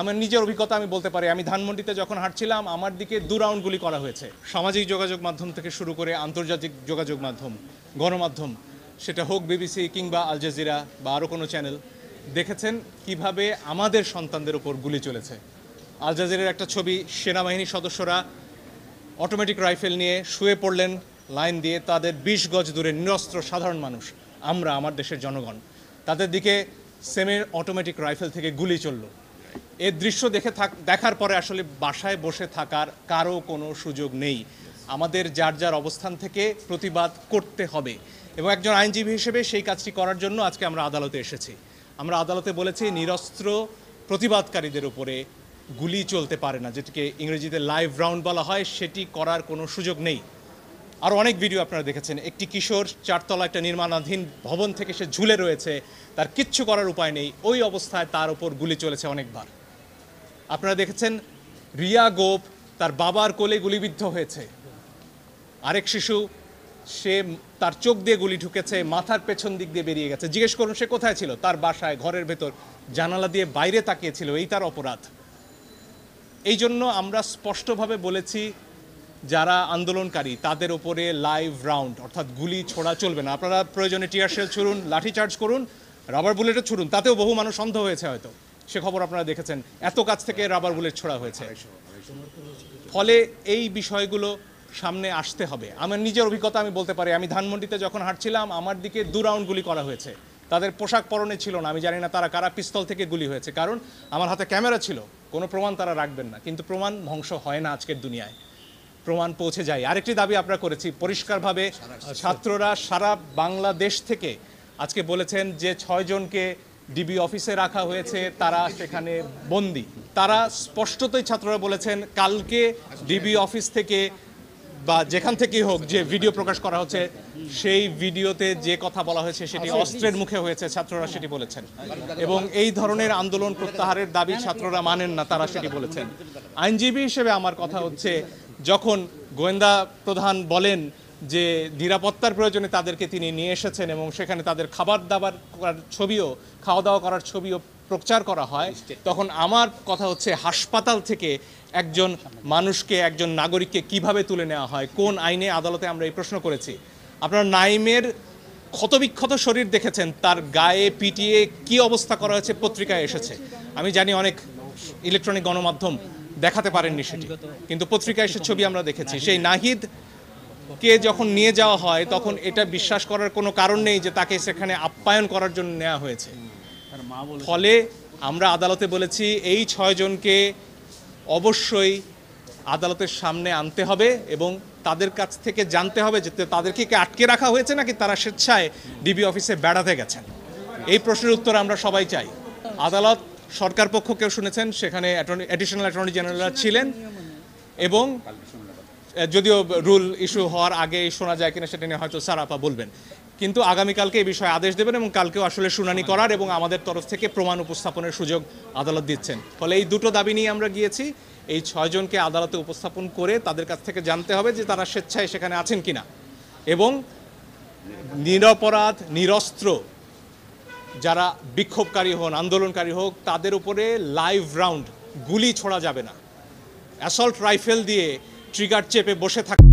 আমার নিজের অভিজ্ঞতা আমি বলতে পারি, আমি ধানমন্ডিতে যখন হাঁটছিলাম আমার দিকে 2 রাউন্ড গুলি করা হয়েছে। সামাজিক যোগাযোগ মাধ্যম থেকে শুরু করে আন্তর্জাতিক যোগাযোগ মাধ্যম, গণমাধ্যম, সেটা হোক বিবিসি কিংবা আল জাজিরা বা আরও কোনো চ্যানেল, দেখেছেন কিভাবে আমাদের সন্তানদের উপর গুলি চলেছে। আল জাজিরার একটা ছবি, সেনাবাহিনীর সদস্যরা অটোমেটিক রাইফেল নিয়ে শুয়ে পড়লেন লাইন দিয়ে, তাদের 20 গজ দূরে নিরস্ত্র সাধারণ মানুষ, আমরা, আমার দেশের জনগণ, তাদের দিকে সেমি অটোমেটিক রাইফেল থেকে গুলি চলল। এর দৃশ্য দেখার পরে আসলে বাসায় বসে থাকার কারো কোনো সুযোগ নেই। আমাদের যার যার অবস্থান থেকে প্রতিবাদ করতে হবে এবং একজন আইনজীবী হিসেবে সেই কাজটি করার জন্য আজকে আমরা আদালতে এসেছি। আমরা আদালতে বলেছি নিরস্ত্র প্রতিবাদকারীদের উপরে গুলি চলতে পারে না, যেটিকে ইংরেজিতে লাইভ রাউন্ড বলা হয়, সেটি করার কোনো সুযোগ নেই। আরও অনেক ভিডিও আপনারা দেখেছেন, একটি কিশোর 4তলা একটা নির্মাণাধীন ভবন থেকে সে ঝুলে রয়েছে, তার কিচ্ছু করার উপায় নেই, ওই অবস্থায় তার উপর গুলি চলেছে অনেকবার। আপনারা দেখেছেন রিয়া গোপ তার বাবার কোলে গুলিবিদ্ধ হয়েছে। আরেক শিশু, সে তার চোখ দিয়ে গুলি ঢুকেছে, মাথার পেছন দিক দিয়ে বেরিয়ে গেছে। জিজ্ঞেস করুন সে কোথায় ছিল? তার বাসায়, ঘরের ভেতর, জানালা দিয়ে বাইরে তাকিয়েছিল, এই তার অপরাধ। এই জন্য আমরা স্পষ্টভাবে বলেছি যারা আন্দোলনকারী তাদের ওপরে লাইভ রাউন্ড অর্থাৎ গুলি ছোড়া চলবে না। আপনারা প্রয়োজনে টিয়ার শেল ছুড়ুন, লাঠিচার্জ করুন, রাবার বুলেটও ছুড়ুন, তাতেও বহু মানুষ অন্ধ হয়েছে হয়তো, সে খবর আপনারা দেখেছেন, এত কাছ থেকে রাবার বুলেট ছোড়া হয়েছে। ফলে এই বিষয়গুলো সামনে আসতে হবে। আমার নিজের অভিজ্ঞতা আমি বলতে পারি, আমি ধানমন্ডিতে যখন হাঁটছিলাম আমার দিকে 2 রাউন্ড গুলি করা হয়েছে। তাদের পোশাক পরনে ছিল না, আমি জানি না তারা কারা, পিস্তল থেকে গুলি হয়েছে, কারণ আমার হাতে ক্যামেরা ছিল, কোনো প্রমাণ তারা রাখবেন না, কিন্তু প্রমাণ ধ্বংস হয় না আজকের দুনিয়ায়, প্রমাণ পৌঁছে যায়। আরেকটি দাবি আমরা করেছি পরিষ্কারভাবে, ছাত্ররা সারা বাংলাদেশ থেকে আজকে বলেছেন যে 6 জনকে ডিবি অফিসে রাখা হয়েছে, তারা সেখানে বন্দী। তারা স্পষ্টতই ছাত্ররা বলেছেন কালকে ডিবি অফিস থেকে বা যেখান থেকেই হোক যে ভিডিও প্রকাশ করা হচ্ছে, সেই ভিডিওতে যে কথা বলা হয়েছে সেটি অস্ত্রের মুখে হয়েছে, ছাত্ররা সেটি বলেছেন। এবং এই ধরনের আন্দোলন প্রত্যাহারের দাবি ছাত্ররা মানেন না, তারা সেটি বলেছেন। আইনজীবী হিসেবে আমার কথা হচ্ছে, যখন গোয়েন্দা প্রধান বলেন যে নিরাপত্তার প্রয়োজনে তাদেরকে তিনি নিয়ে এসেছেন এবং সেখানে তাদের খাবার দাবার করার ছবিও, খাওয়া দাওয়া করার ছবিও প্রচার করা হয়, তখন আমার কথা হচ্ছে হাসপাতাল থেকে একজন মানুষকে, একজন নাগরিককে কিভাবে তুলে নেওয়া হয়, কোন আইনে? আদালতে আমরা এই প্রশ্ন করেছি। আপনারা নাইমের ক্ষতবিক্ষত শরীর দেখেছেন, তার গায়ে পিটিয়ে কি অবস্থা করা হয়েছে পত্রিকায় এসেছে। আমি জানি অনেক ইলেকট্রনিক গণমাধ্যম দেখাতে পারেননি সেটি, কিন্তু পত্রিকায় সে ছবি আমরা দেখেছি। সেই নাহিদকে যখন নিয়ে যাওয়া হয় তখন এটা বিশ্বাস করার কোনো কারণ নেই যে তাকে সেখানে আপ্যায়ন করার জন্য নেওয়া হয়েছে। ফলে আমরা আদালতে বলেছি এই 6 জনকে অবশ্যই আদালতের সামনে আনতে হবে এবং তাদের কাছ থেকে জানতে হবে যে তাদেরকে কি আটকে রাখা হয়েছে নাকি তারা স্বেচ্ছায় ডিবি অফিসে বেড়াতে গেছেন। এই প্রশ্নের উত্তর আমরা সবাই চাই। আদালত সরকার পক্ষকেও শুনেছেন, সেখানে অ্যাডিশনাল অ্যাটর্নি জেনারেল ছিলেন এবং যদিও রুল ইস্যু হওয়ার আগে শোনা যায় কিনা সেটা নিয়ে হয়তো সারাপা বলবেন, কিন্তু আগামীকালকে এই বিষয়ে আদেশ দেবেন এবং কালকেও আসলে শুনানি করার এবং আমাদের তরফ থেকে প্রমাণ উপস্থাপনের সুযোগ আদালত দিচ্ছেন। ফলে এই দুটো দাবি নিয়ে আমরা গিয়েছি। এই 6 জনকে আদালতে উপস্থাপন করে তাদের কাছ থেকে জানতে হবে যে তারা স্বেচ্ছায় সেখানে আছেন কিনা এবং নিরপরাধ, নিরস্ত্র যারা বিক্ষোভকারী হন, আন্দোলনকারী হোক, তাদের উপরে লাইভ রাউন্ড গুলি ছোড়া যাবে না। অ্যাসল্ট রাইফেল দিয়ে ট্রিগার চেপে বসে থাকা